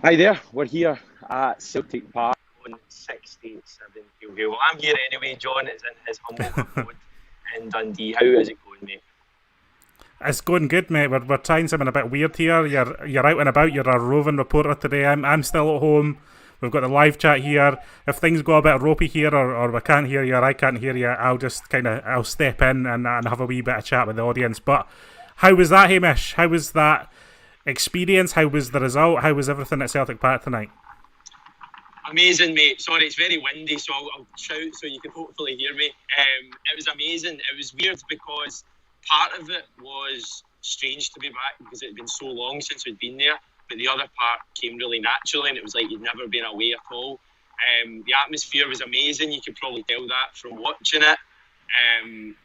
Hi there, we're here at Celtic Park on 67 Hill. I'm here anyway, John is in his humble abode in Dundee. How is it going, mate? It's going good, mate. We're trying something a bit weird here. You're out and about. You're a roving reporter today. I'm still at home. We've got the live chat here. If things go a bit ropey here, or we can't hear you, or I can't hear you, I'll just I'll step in and have a wee bit of chat with the audience. But how was that, Hamish? How was that experience? How was the result? How was everything at Celtic Park tonight? Amazing, mate. Sorry, it's very windy, so I'll shout so you can hopefully hear me. It was amazing. It was weird because part of it was strange to be back because it had been so long since we'd been there, but the other part came really naturally, and it was like you'd never been away at all. The atmosphere was amazing. You could probably tell that from watching it.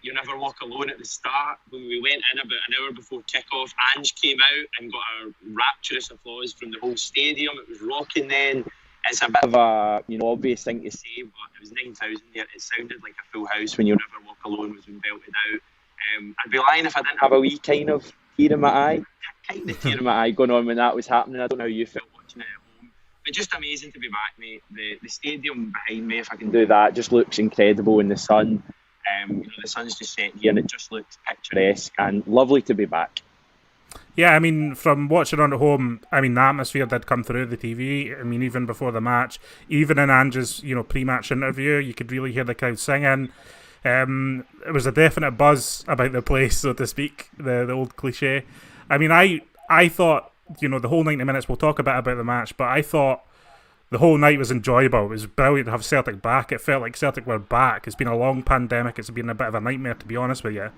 You never walk alone at the start. When we went in about an hour before kick-off, Ange came out and got a rapturous applause from the whole stadium. It was rocking then. It's a bit of a obvious thing to say, but it was 9,000 there. It sounded like a full house when You'll Never Walk Alone was being belted out. I'd be lying if I didn't have a wee kind of tear in my eye. Kind of tear in my eye going on when that was happening. I don't know how you felt watching it at home. But just amazing to be back, mate. The stadium behind me, if I can do that, just looks incredible in the sun. The sun's just setting here and it just looks picturesque and lovely to be back. Yeah, I mean, from watching on at home, I mean, the atmosphere did come through the TV. I mean, even before the match, even in Ange's, pre-match interview, you could really hear the crowd singing. It was a definite buzz about the place, so to speak, the old cliche. I mean, I thought, the whole 90 minutes, we'll talk a bit about the match, but I thought the whole night was enjoyable. It was brilliant to have Celtic back. It felt like Celtic were back. It's been a long pandemic. It's been a bit of a nightmare, to be honest with you.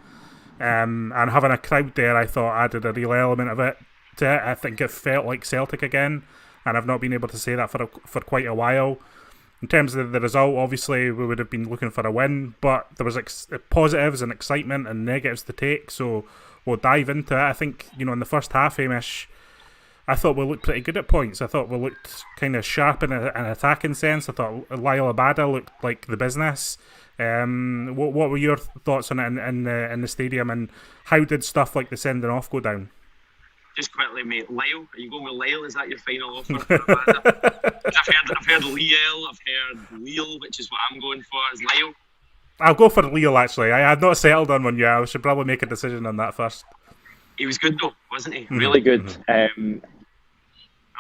And having a crowd there, I thought added a real element of it to it. I think it felt like Celtic again, and I've not been able to say that for quite a while. In terms of the result, obviously we would have been looking for a win, but there was positives and excitement and negatives to take, so we'll dive into it. I think, in the first half, Hamish, I thought we looked pretty good at points. I thought we looked kind of sharp in an attacking sense. I thought Lyle Abada looked like the business. What were your thoughts on it in the stadium, and how did stuff like the sending off go down? Just quickly, mate. Lyle, are you going with Lyle? Is that your final offer for Abada? I've heard Liel, I've heard Leal, which is what I'm going for. Is Lyle? I'll go for Leal, actually. I had not settled on one yet. I should probably make a decision on that first. He was good though, wasn't he? Really good.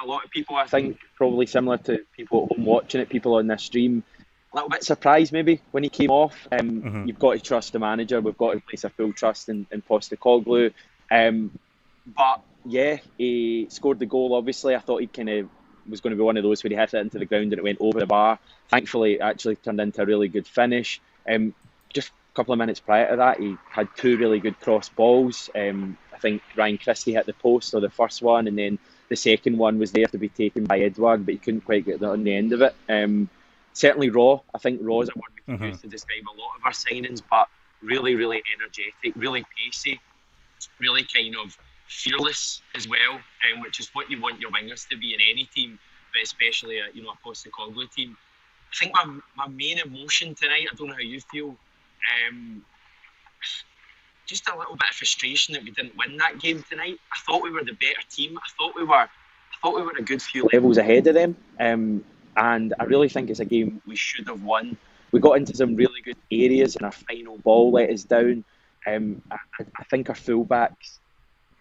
A lot of people, I think, probably similar to people at home watching it, people on this stream, a little bit surprised maybe when he came off. You've got to trust the manager. We've got to place a full trust in Postecoglou. But yeah, he scored the goal. Obviously, I thought he kind of was going to be one of those where he hit it into the ground and it went over the bar. Thankfully, it actually turned into a really good finish. Just a couple of minutes prior to that, he had two really good cross balls. I think Ryan Christie hit the post or the first one, and then the second one was there to be taken by Edouard, but he couldn't quite get on the end of it. Certainly raw. I think raw is a word we can use to describe a lot of our signings, but really, really energetic, really pacey, really kind of fearless as well, which is what you want your wingers to be in any team, but especially a Postecoglou team. I think my main emotion tonight, I don't know how you feel, just a little bit of frustration that we didn't win that game tonight. I thought we were the better team. I thought we were a good few levels ahead of them, and I really think it's a game we should have won. We got into some really good areas, and our final ball let us down. I think our fullbacks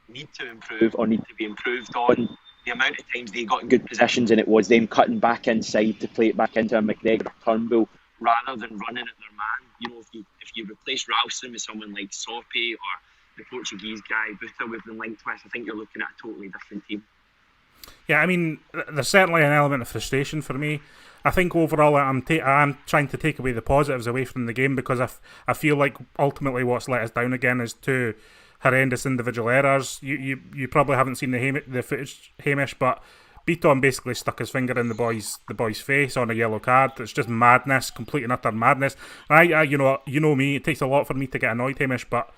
need to improve or need to be improved on. The amount of times they got in good positions and it was them cutting back inside to play it back into a McGregor or Turnbull rather than running at their man. If you replace Ralston with someone like Sope or the Portuguese guy Buta we've been linked with, I think you're looking at a totally different team. Yeah, I mean, there's certainly an element of frustration for me. I think overall I'm trying to take away the positives away from the game because I feel like ultimately what's let us down again is two horrendous individual errors. You probably haven't seen the footage, Hamish, but Beaton basically stuck his finger in the boy's face on a yellow card. It's just madness, complete and utter madness. And I you know me, it takes a lot for me to get annoyed, Hamish, but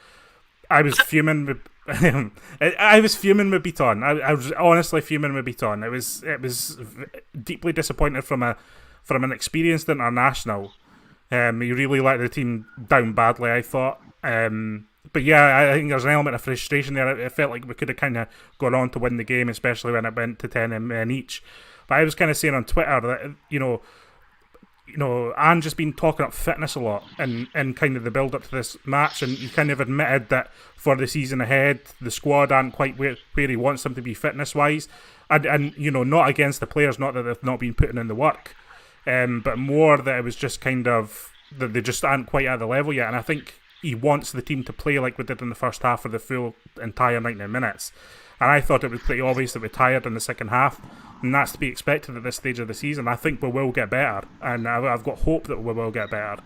I was fuming with I was fuming with Beaton. I was honestly fuming with Beaton. It was deeply disappointed from an experienced international. He really let the team down badly, I thought. But yeah, I think there's an element of frustration there. It felt like we could have kind of gone on to win the game, especially when it went to 10 men each. But I was kind of saying on Twitter that, Ange has been talking up fitness a lot and kind of the build up to this match, and he kind of admitted that for the season ahead, the squad aren't quite where he wants them to be fitness wise, and not against the players, not that they've not been putting in the work, but more that it was just kind of that they just aren't quite at the level yet, and I think he wants the team to play like we did in the first half for the full entire 90 minutes. And I thought it was pretty obvious that we tired in the second half, and that's to be expected at this stage of the season. I think we will get better, and I've got hope that we will get better.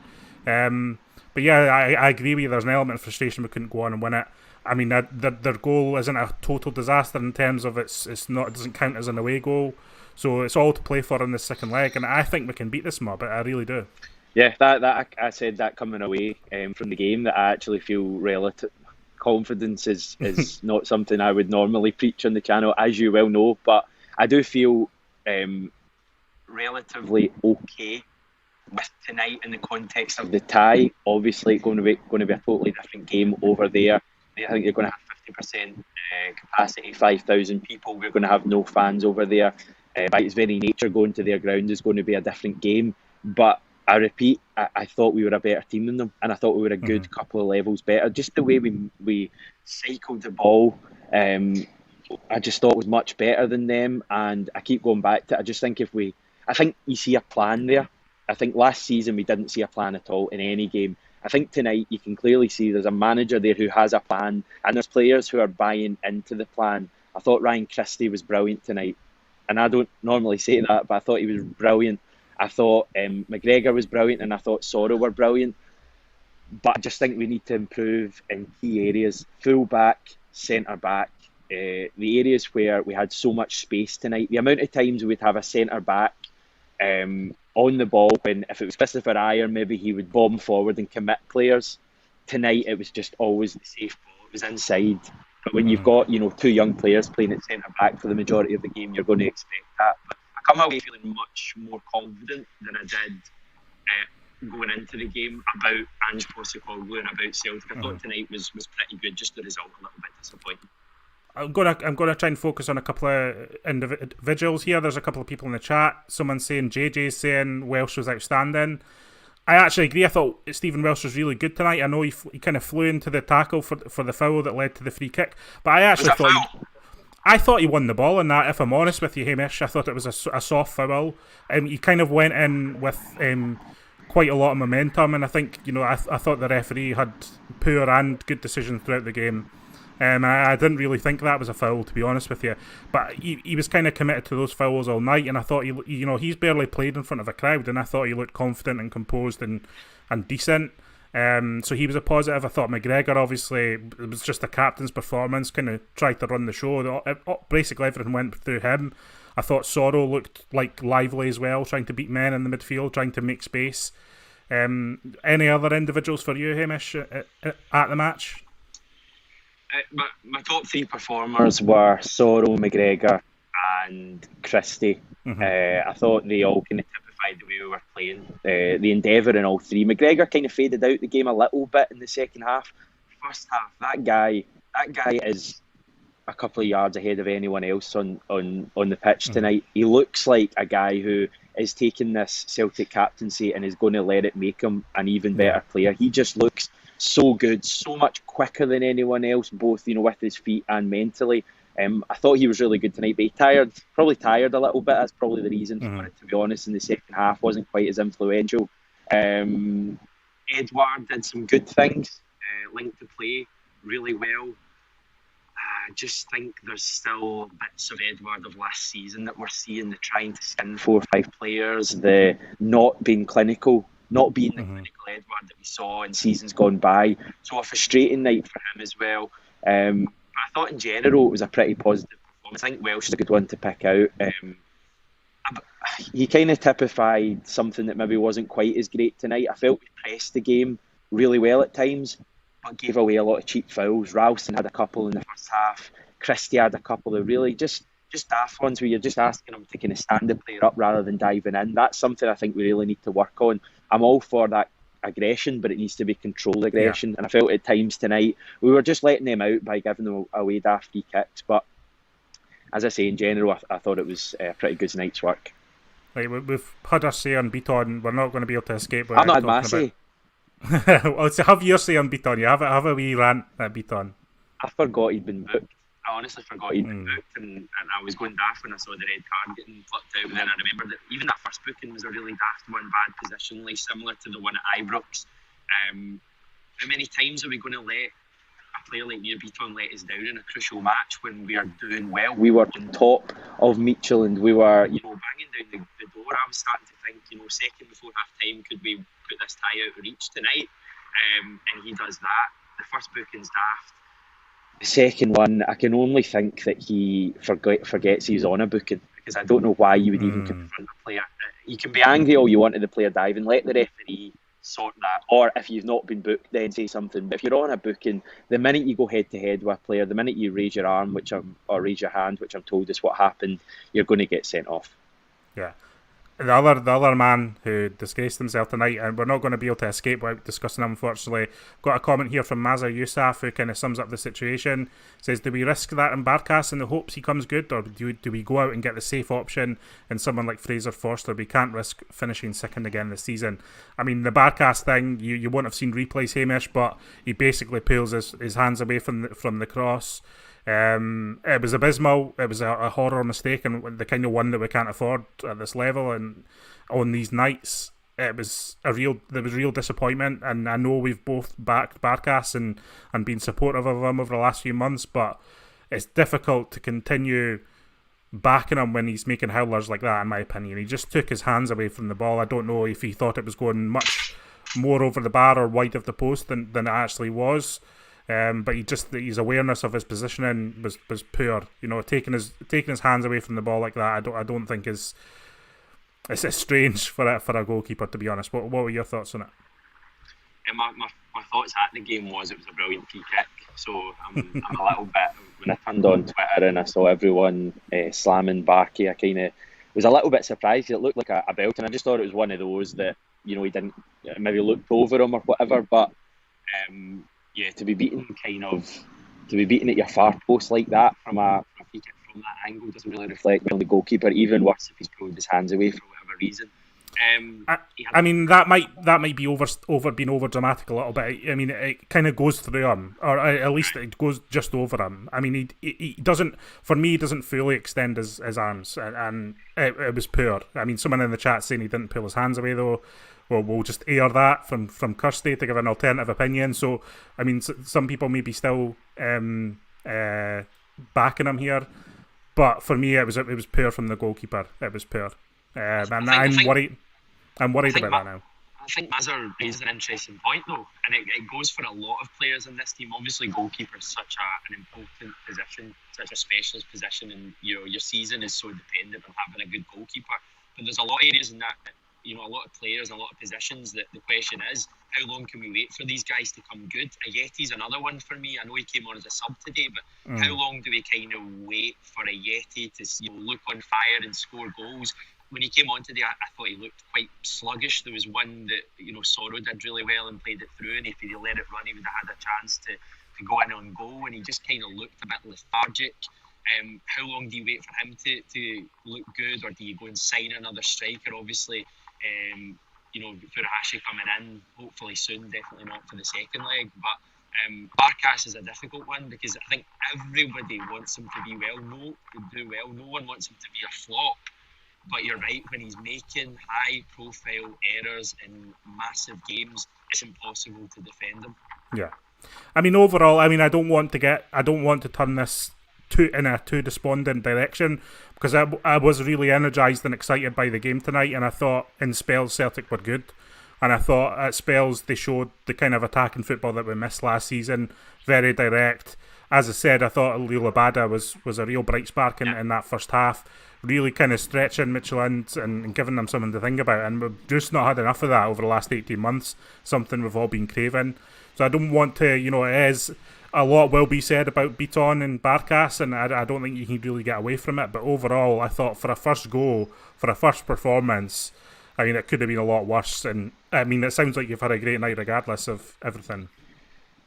But yeah, I agree with you. There's an element of frustration we couldn't go on and win it. I mean, their goal isn't a total disaster in terms of it doesn't count as an away goal, so it's all to play for in the second leg, and I think we can beat this mob. I really do. Yeah, that I said that coming away from the game, that I actually feel relative confidence is not something I would normally preach on the channel, as you well know, but I do feel relatively okay with tonight in the context of the tie. Obviously, it's going to be a totally different game over there. I think you're going to have 50% capacity, 5,000 people. We're going to have no fans over there. By its very nature, going to their ground is going to be a different game, but I repeat, I thought we were a better team than them, and I thought we were a good couple of levels better. Just the way we cycled the ball, I just thought was much better than them. And I keep going back to it. I just think I think you see a plan there. I think last season we didn't see a plan at all in any game. I think tonight you can clearly see there's a manager there who has a plan, and there's players who are buying into the plan. I thought Ryan Christie was brilliant tonight, and I don't normally say that, but I thought he was brilliant. I thought McGregor was brilliant, and I thought Sorrow were brilliant. But I just think we need to improve in key areas. Full back, centre back, the areas where we had so much space tonight. The amount of times we'd have a centre back on the ball, when if it was Christopher Iron, maybe he would bomb forward and commit players. Tonight it was just always the safe ball. It was inside. But when you've got two young players playing at centre back for the majority of the game, you're going to expect that. But I come away feeling much more confident than I did going into the game about Ange Postecoglou and about Celtic. I thought tonight was pretty good, just the result a little bit disappointing. I'm gonna try and focus on a couple of individuals here. There's a couple of people in the chat. Someone's saying JJ's saying Welsh was outstanding. I actually agree. I thought Stephen Welsh was really good tonight. I know he kind of flew into the tackle for the foul that led to the free kick, but I actually thought he won the ball in that, if I'm honest with you, Hamish. I thought it was a soft foul. He kind of went in with quite a lot of momentum, and I think, I thought the referee had poor and good decisions throughout the game. I didn't really think that was a foul, to be honest with you. But he was kind of committed to those fouls all night, and I thought he's barely played in front of a crowd, and I thought he looked confident and composed and decent. So he was a positive. I thought McGregor, obviously, it was just the captain's performance, kind of tried to run the show. Basically everything went through him. I thought Sorrow looked like lively as well, trying to beat men in the midfield, trying to make space. Any other individuals for you, Hamish, at the match? My top three performers were Sorrow, McGregor and Christie. I thought they all kind of typified the way we were playing, the endeavour in all three. McGregor kind of faded out the game a little bit in the second half. First half, that guy is a couple of yards ahead of anyone else on the pitch tonight. He looks like a guy who is taking this Celtic captaincy and is going to let it make him an even better player. He just looks so good, so much quicker than anyone else, both with his feet and mentally. I thought he was really good tonight, but he probably tired a little bit. That's probably the reason for it, to be honest. In the second half, wasn't quite as influential. Edouard did some good things, linked to play really well. I just think there's still bits of Edouard of last season that we're seeing, the trying to skin 4 or 5 players, the not being clinical, not being the clinical Edouard that we saw in seasons gone by. So a frustrating night for him as well. But I thought in general it was a pretty positive performance. I think Welsh is a good one to pick out. He kind of typified something that maybe wasn't quite as great tonight. I felt we pressed the game really well at times, but gave away a lot of cheap fouls. Ralston had a couple in the first half. Christie had a couple of really just daft ones where you're just asking him to kind of stand the player up rather than diving in. That's something I think we really need to work on. I'm all for that aggression, but it needs to be controlled aggression. Yeah. And I felt at times tonight we were just letting them out by giving them away daft free kicks. But as I say, in general, I thought it was a pretty good night's work. Right, we've had our say on Beaton. We're not going to be able to escape. I've not had my say. Well, so have your say on Beaton. You have a wee rant at Beaton. I forgot he'd been booked. I honestly forgot he'd been booked, and I was going daft when I saw the red card getting flipped out. But then I remembered that even that first booking was a really daft one, bad positionally, similar to the one at Ibrox. How many times are we going to let a player like Near Beaton let us down in a crucial match when we are doing well? We were on top of Midtjylland. We were, banging down the door. I was starting to think, second before half time, could we put this tie out of reach tonight? And he does that. The first booking's daft. The second one, I can only think that he forgets he's on a booking, because I don't know why you would even confront a player. You can be angry all you want at the player diving, let the referee sort that, or if you've not been booked, then say something. But if you're on a booking, the minute you go head to head with a player, the minute you raise your arm, or raise your hand, which I'm told is what happened, you're going to get sent off. Yeah. The other man who disgraced himself tonight, and we're not going to be able to escape without discussing him, unfortunately. Got a comment here from Mazza Yousaf who kind of sums up the situation. Says, do we risk that in Barkas in the hopes he comes good, or do we go out and get the safe option in someone like Fraser Forster? We can't risk finishing second again this season. I mean, the Barkas thing, you won't have seen replays, Hamish, but he basically pulls his hands away from the cross. It was abysmal. It was a horror mistake, and the kind of one that we can't afford at this level. And on these nights, there was real disappointment. And I know we've both backed Barkas and been supportive of him over the last few months, but it's difficult to continue backing him when he's making howlers like that. In my opinion, he just took his hands away from the ball. I don't know if he thought it was going much more over the bar or wide of the post than it actually was. But his awareness of his positioning was poor. Taking his hands away from the ball like that, I don't think it's strange for a goalkeeper, to be honest. What were your thoughts on it? And my thoughts at the game was it was a brilliant free kick. So I'm a little bit, when I turned on Twitter and I saw everyone slamming Barkey, I kind of was a little bit surprised. It looked like a belt, and I just thought it was one of those that he didn't maybe looked over him or whatever, but. To be beaten at your far post like that from a free kick from that angle doesn't really reflect well on the goalkeeper. Even worse if he's pulled his hands away for whatever reason. I mean, that might be being over dramatic a little bit. I mean, it kind of goes through him, or at least it goes just over him. I mean, he doesn't. For me, he doesn't fully extend his arms, and it was poor. I mean, someone in the chat saying he didn't pull his hands away though. Well, we'll just air that from Kirsty to give an alternative opinion. So, I mean, some people may be still backing him here, but for me, it was poor from the goalkeeper. It was poor, and I'm worried. I'm worried about that now. I think Mazza raised an interesting point though, and it goes for a lot of players in this team. Obviously, goalkeeper is such an important position, such a specialist position, and your season is so dependent on having a good goalkeeper. But there's a lot of areas in that. A lot of players, a lot of positions that the question is, how long can we wait for these guys to come good? Ajeti's another one for me. I know he came on as a sub today, but how long do we kind of wait for Ajeti to look on fire and score goals? When he came on today, I thought he looked quite sluggish. There was one that Soro did really well and played it through, and if he'd let it run, he would have had a chance to go in on goal, and he just kind of looked a bit lethargic. How long do you wait for him to look good, or do you go and sign another striker? Obviously, Furuhashi coming in, hopefully soon, definitely not for the second leg. But Barkas is a difficult one because I think everybody wants him to do well. No one wants him to be a flop. But you're right, when he's making high-profile errors in massive games, it's impossible to defend him. Yeah, I mean, overall, I don't want to turn this in a too despondent direction, because I was really energised and excited by the game tonight, and I thought in spells Celtic were good, and I thought at spells they showed the kind of attacking football that we missed last season, very direct. As I said, I thought Leo Labada was a real bright spark in that first half, really kind of stretching Midtjylland and giving them something to think about, and we've just not had enough of that over the last 18 months, something we've all been craving. So I don't want to, it is, a lot will be said about Beaton and Barkas, and I don't think you can really get away from it, but overall I thought for a first goal, for a first performance, I mean, it could have been a lot worse. And I mean, it sounds like you've had a great night regardless of everything.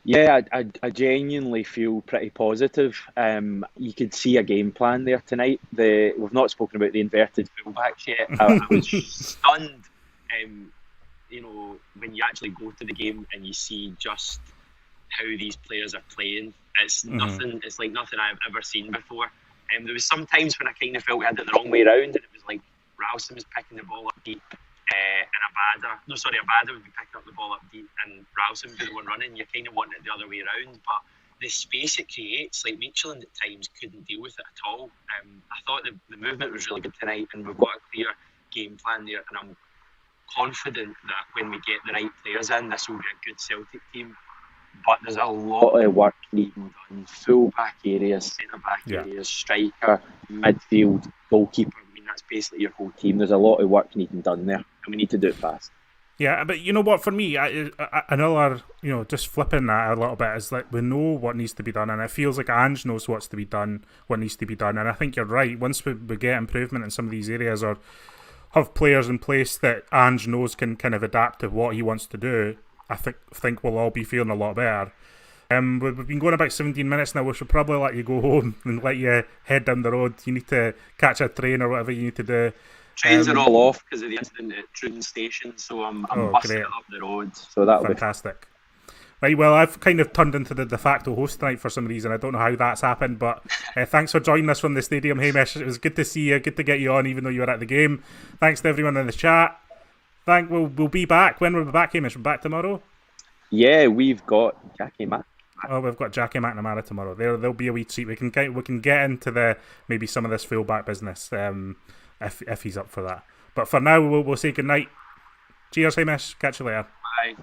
Yeah, I genuinely feel pretty positive. You could see a game plan there tonight. We've not spoken about the inverted fullbacks yet. I was stunned. When you actually go to the game and you see just how these players are playing, it's nothing. It's like nothing I've ever seen before. There was some times when I kind of felt we had it the wrong way around, and it was like Ralston was picking the ball up deep, and Abada would be picking up the ball up deep, and Ralston would be the one running. You kind of want it the other way around, but the space it creates, like Midtjylland at times couldn't deal with it at all. I thought the movement was really good tonight, and we've got a clear game plan there, and I'm confident that when we get the right players in, this will be a good Celtic team. But there's a lot of work needing done. Full back areas, centre back areas, striker, midfield, goalkeeper. I mean, that's basically your whole team. There's a lot of work needing done there, and we need to do it fast. Yeah, but you know what? For me, another, just flipping that a little bit is like we know what needs to be done, and it feels like Ange knows what's to be done, what needs to be done, and I think you're right. Once we get improvement in some of these areas, or have players in place that Ange knows can kind of adapt to what he wants to do, I think we'll all be feeling a lot better. We've been going about 17 minutes now. We should probably let you go home and let you head down the road. You need to catch a train or whatever you need to do. Trains are all off because of the incident at Truden Station, so I'm busting it up the road. So that'll fantastic. Right, well, I've kind of turned into the de facto host tonight for some reason. I don't know how that's happened, but thanks for joining us from the stadium, Hamish. It was good to see you, good to get you on, even though you were at the game. Thanks to everyone in the chat. We'll be back. When we'll be back, Hamish? We're back tomorrow? Yeah, we've got Jackie Mac. Oh, we've got Jackie McNamara tomorrow. There'll be a wee treat. We can get into maybe some of this fullback business if he's up for that. But for now, we'll say good night. Cheers, Hamish. Catch you later. Bye.